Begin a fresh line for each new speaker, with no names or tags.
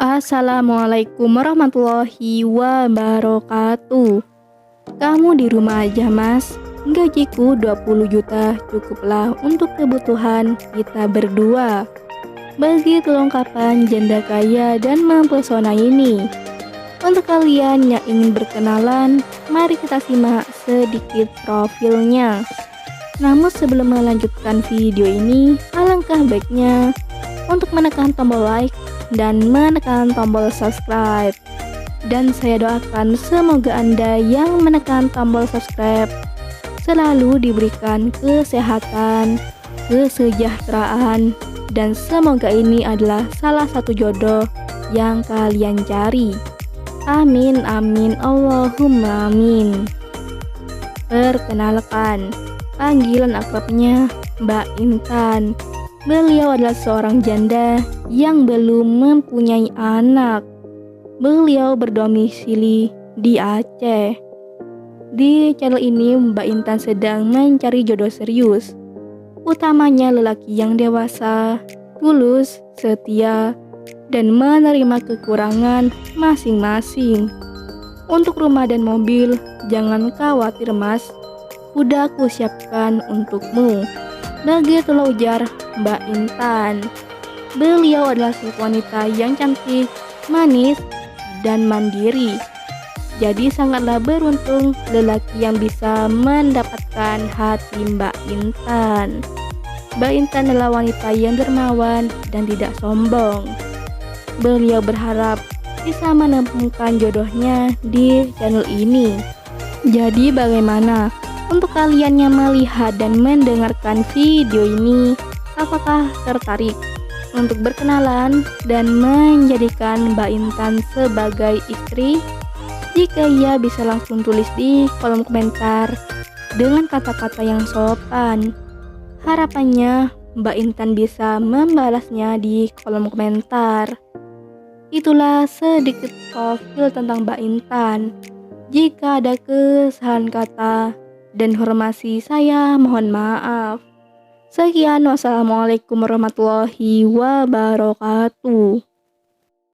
Assalamualaikum warahmatullahi wabarakatuh. Kamu di rumah aja mas? Gajiku 20 juta cukuplah untuk kebutuhan kita berdua. Begitu lengkapan janda kaya dan mempesona ini. Untuk kalian yang ingin berkenalan, mari kita simak sedikit profilnya. Namun sebelum melanjutkan video ini, alangkah baiknya untuk menekan tombol like dan menekan tombol subscribe. Dan saya doakan semoga Anda yang menekan tombol subscribe selalu diberikan kesehatan, kesejahteraan, dan semoga ini adalah salah satu jodoh yang kalian cari. Amin amin Allahumma amin. Perkenalkan, panggilan akrabnya Mbak Intan. Beliau adalah seorang janda yang belum mempunyai anak. Beliau berdomisili di Aceh. Di channel ini Mbak Intan sedang mencari jodoh serius, utamanya lelaki yang dewasa, tulus, setia, dan menerima kekurangan masing-masing. Untuk rumah dan mobil, jangan khawatir mas, udah aku siapkan untukmu. Begitulah ujar Mbak Intan. Beliau adalah sosok wanita yang cantik, manis, dan mandiri. Jadi sangatlah beruntung lelaki yang bisa mendapatkan hati Mbak Intan. Mbak Intan adalah wanita yang dermawan dan tidak sombong. Beliau berharap bisa menemukan jodohnya di channel ini. Jadi bagaimana? Untuk kalian yang melihat dan mendengarkan video ini, apakah tertarik untuk berkenalan dan menjadikan Mbak Intan sebagai istri? Jika iya, bisa langsung tulis di kolom komentar dengan kata-kata yang sopan. Harapannya Mbak Intan bisa membalasnya di kolom komentar. Itulah sedikit profil tentang Mbak Intan. Jika ada kesalahan kata dan informasi, saya mohon maaf. Sekian, wassalamualaikum warahmatullahi wabarakatuh.